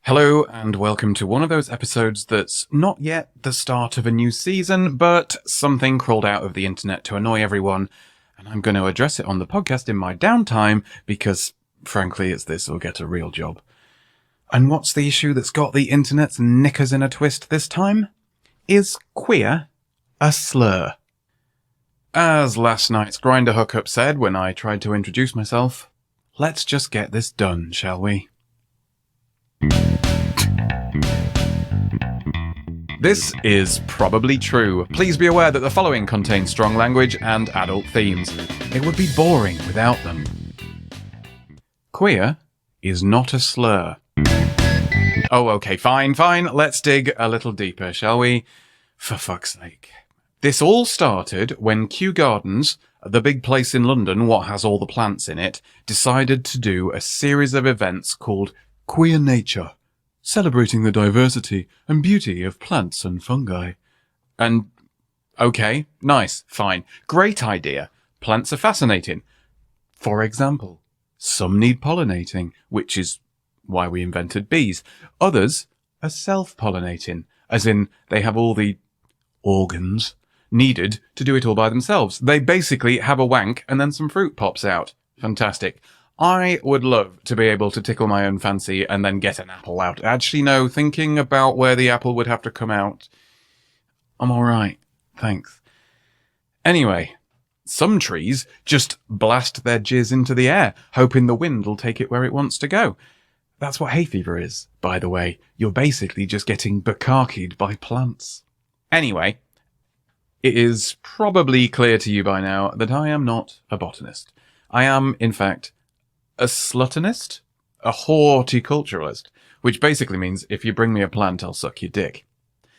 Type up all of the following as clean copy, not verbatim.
Hello, and welcome to one of those episodes that's not yet the start of a new season, but something crawled out of the internet to annoy everyone, and I'm going to address it on the podcast in my downtime because, frankly, it's this or get a real job. And what's the issue that's got the internet's knickers in a twist this time? Is queer a slur? As last night's Grindr hookup said when I tried to introduce myself, let's just get this done, shall we? This is probably true. Please be aware that the following contains strong language and adult themes. It would be boring without them. Queer is not a slur. Oh, okay, fine. Let's dig a little deeper, shall we? For fuck's sake. This all started when Kew Gardens, the big place in London, what has all the plants in it, decided to do a series of events called Queer Nature, celebrating the diversity and beauty of plants and fungi. And, okay, nice, fine, great idea. Plants are fascinating. For example, some need pollinating, which is why we invented bees. Others are self-pollinating, as in they have all the organs needed to do it all by themselves. They basically have a wank and then some fruit pops out. Fantastic. I would love to be able to tickle my own fancy and then get an apple out. Actually, no, thinking about where the apple would have to come out, I'm alright, thanks. Anyway, some trees just blast their jizz into the air, hoping the wind will take it where it wants to go. That's what hay fever is, by the way. You're basically just getting bukakied by plants. Anyway, it is probably clear to you by now that I am not a botanist. I am, in fact, a sluttonist? A horticulturalist, which basically means if you bring me a plant, I'll suck your dick.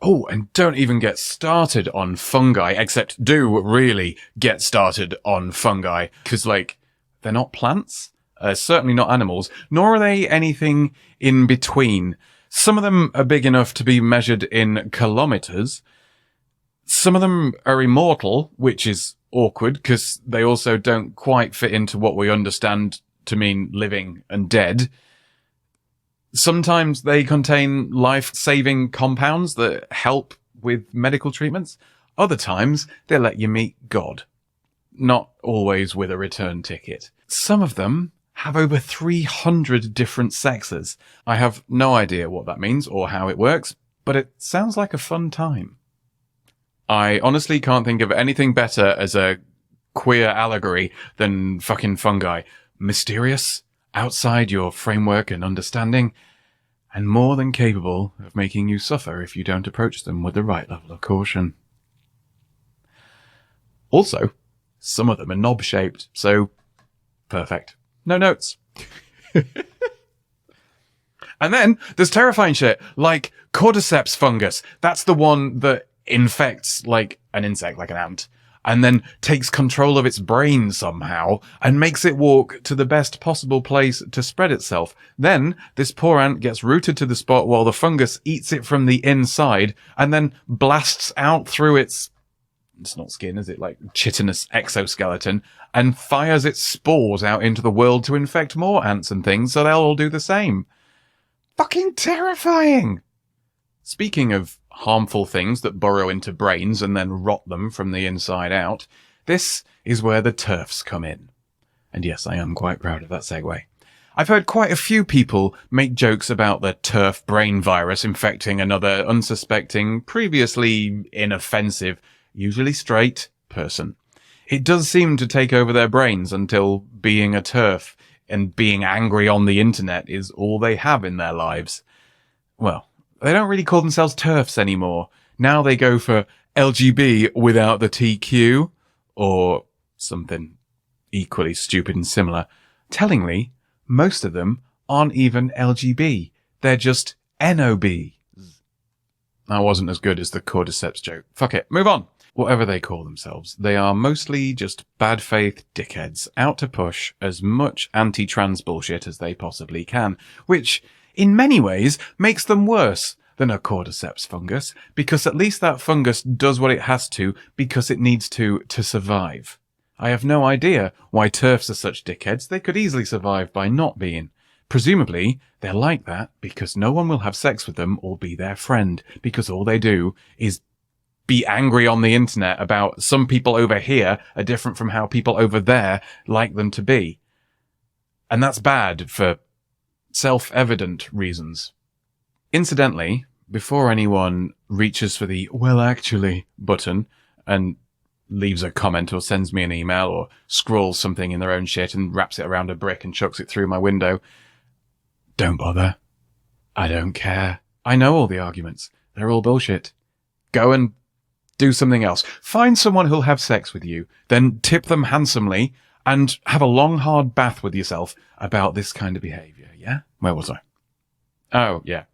Oh, and don't even get started on fungi, except do really get started on fungi, because, they're not plants, certainly not animals, nor are they anything in between. Some of them are big enough to be measured in kilometers. Some of them are immortal, which is awkward, because they also don't quite fit into what we understand to mean living and dead. Sometimes they contain life-saving compounds that help with medical treatments. Other times, they let you meet God. Not always with a return ticket. Some of them have over 300 different sexes. I have no idea what that means or how it works, but it sounds like a fun time. I honestly can't think of anything better as a queer allegory than fucking fungi. Mysterious, outside your framework and understanding, and more than capable of making you suffer if you don't approach them with the right level of caution. Also, some of them are knob-shaped, so perfect. No notes. And then there's terrifying shit, like cordyceps fungus. That's the one that infects like an insect, like an ant, and then takes control of its brain somehow and makes it walk to the best possible place to spread itself. Then this poor ant gets rooted to the spot while the fungus eats it from the inside and then blasts out through it's not skin, is it? Like chitinous exoskeleton, and fires its spores out into the world to infect more ants and things so they'll all do the same. Fucking terrifying! Speaking of harmful things that burrow into brains and then rot them from the inside out, this is where the TERFs come in. And yes, I am quite proud of that segue. I've heard quite a few people make jokes about the TERF brain virus infecting another unsuspecting, previously inoffensive, usually straight, person. It does seem to take over their brains until being a TERF and being angry on the internet is all they have in their lives. Well, they don't really call themselves TERFs anymore. Now they go for LGB without the TQ, or something equally stupid and similar. Tellingly, most of them aren't even LGB. They're just NOB. That wasn't as good as the cordyceps joke. Fuck it, move on. Whatever they call themselves, they are mostly just bad faith dickheads out to push as much anti-trans bullshit as they possibly can, which in many ways makes them worse than a cordyceps fungus, because at least that fungus does what it has to because it needs to survive. I have no idea why TERFs are such dickheads. They could easily survive by not being. Presumably, they're like that because no one will have sex with them or be their friend, because all they do is be angry on the internet about some people over here are different from how people over there like them to be. And that's bad for self-evident reasons. Incidentally, before anyone reaches for the "well actually" button and leaves a comment or sends me an email or scrawls something in their own shit and wraps it around a brick and chucks it through my window, don't bother. I don't care. I know all the arguments. They're all bullshit. Go and do something else. Find someone who'll have sex with you, then tip them handsomely and have a long, hard bath with yourself about this kind of behaviour, yeah? Where was I? Oh, yeah.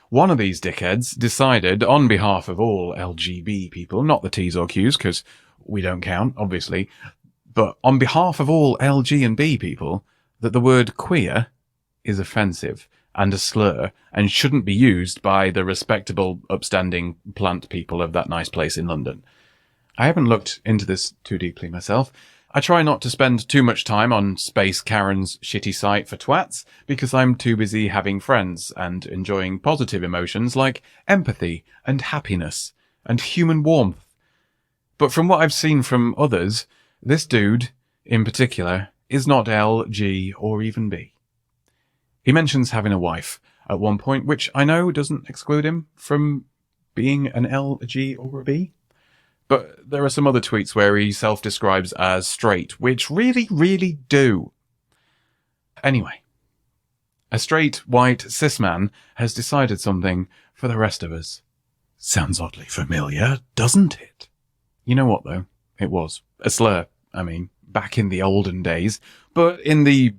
One of these dickheads decided, on behalf of all LGB people, not the T's or Q's, because we don't count, obviously, but on behalf of all LG and B people, that the word queer is offensive and a slur and shouldn't be used by the respectable, upstanding plant people of that nice place in London. I haven't looked into this too deeply myself. I try not to spend too much time on Space Karen's shitty site for twats because I'm too busy having friends and enjoying positive emotions like empathy and happiness and human warmth. But from what I've seen from others, this dude, in particular, is not L, G, or even B. He mentions having a wife at one point, which I know doesn't exclude him from being an L, a G, or a B. But there are some other tweets where he self-describes as straight, which really, really do. Anyway, a straight, white, cis man has decided something for the rest of us. Sounds oddly familiar, doesn't it? You know what, though? It was a slur, back in the olden days. But in the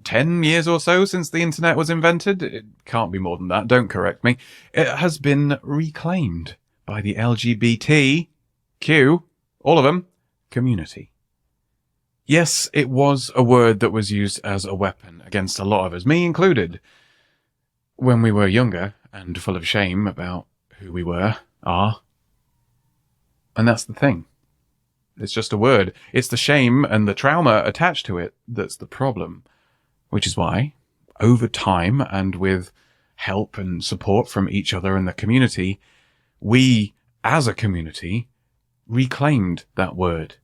10 years or so since the internet was invented? It can't be more than that, don't correct me. It has been reclaimed by the LGBTQ, all of them, community. Yes, it was a word that was used as a weapon against a lot of us, me included, when we were younger and full of shame about who we are. And that's the thing. It's just a word. It's the shame and the trauma attached to it that's the problem. Which is why, over time and with help and support from each other and the community, we, as a community, reclaimed that word.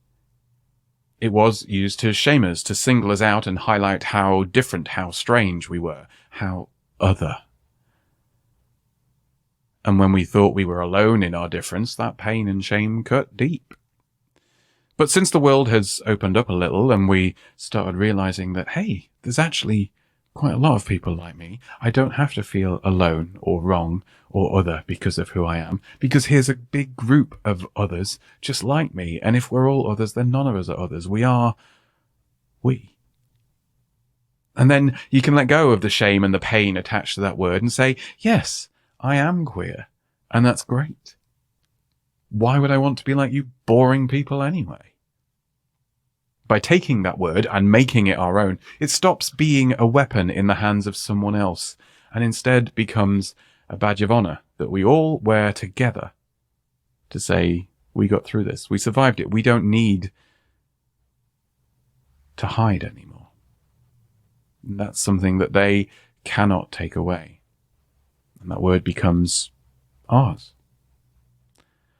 It was used to shame us, to single us out and highlight how different, how strange we were, how other. And when we thought we were alone in our difference, that pain and shame cut deep. But since the world has opened up a little and we started realizing that, hey, there's actually quite a lot of people like me, I don't have to feel alone or wrong or other because of who I am, because here's a big group of others just like me. And if we're all others, then none of us are others. We are we. And then you can let go of the shame and the pain attached to that word and say, yes, I am queer. And that's great. Why would I want to be like you boring people anyway? By taking that word and making it our own, it stops being a weapon in the hands of someone else and instead becomes a badge of honor that we all wear together to say, we got through this, we survived it, we don't need to hide anymore. And that's something that they cannot take away. And that word becomes ours.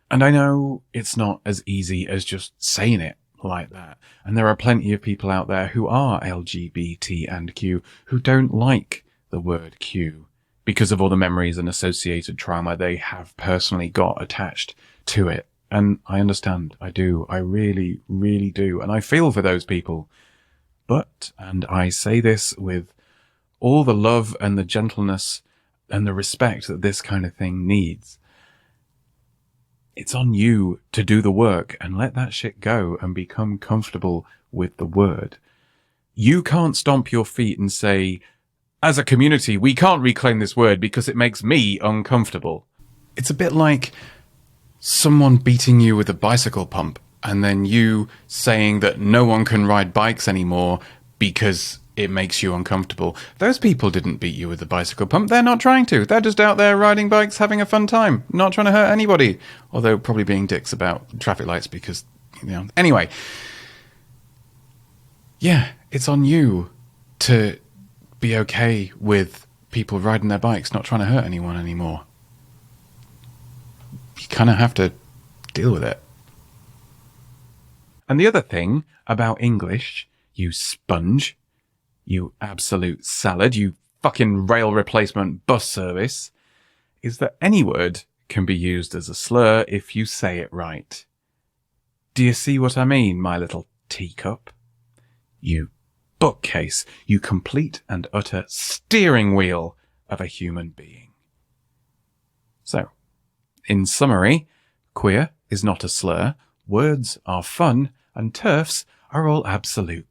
And I know it's not as easy as just saying it like that. And there are plenty of people out there who are LGBT and Q who don't like the word Q because of all the memories and associated trauma they have personally got attached to it. And I understand. I do. I really, really do. And I feel for those people. But, and I say this with all the love and the gentleness and the respect that this kind of thing needs, it's on you to do the work and let that shit go and become comfortable with the word. You can't stomp your feet and say, as a community, we can't reclaim this word because it makes me uncomfortable. It's a bit like someone beating you with a bicycle pump and then you saying that no one can ride bikes anymore because it makes you uncomfortable. Those people didn't beat you with a bicycle pump. They're not trying to. They're just out there riding bikes, having a fun time, not trying to hurt anybody. Although probably being dicks about traffic lights because, Anyway. Yeah, it's on you to be okay with people riding their bikes not trying to hurt anyone anymore. You kind of have to deal with it. And the other thing about English, you sponge, you absolute salad, you fucking rail replacement bus service, is that any word can be used as a slur if you say it right. Do you see what I mean, my little teacup? You bookcase, you complete and utter steering wheel of a human being. So, in summary, queer is not a slur, words are fun, and TERFs are all absolute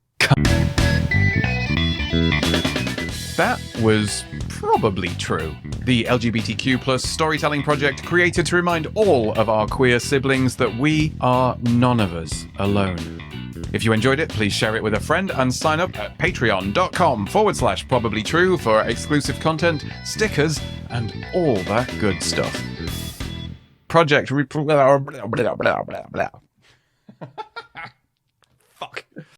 That was probably true. The LGBTQ plus storytelling project created to remind all of our queer siblings that we are none of us alone. If you enjoyed it, please share it with a friend and sign up at patreon.com/probablytrue for exclusive content, stickers, and all that good stuff. Project